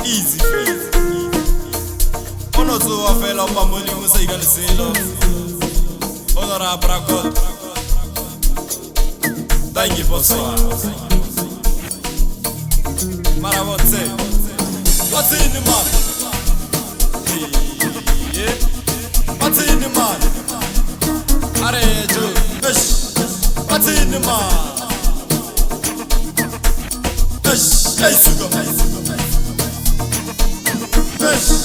Easy. Ono tu afela pamboni musaiga liselo. Onora bragot. Thank you bonsoir. Maravotse. What's in the man? Yeah. What's in the man? Arejo. What's in the man? Hey, sugar. Hey.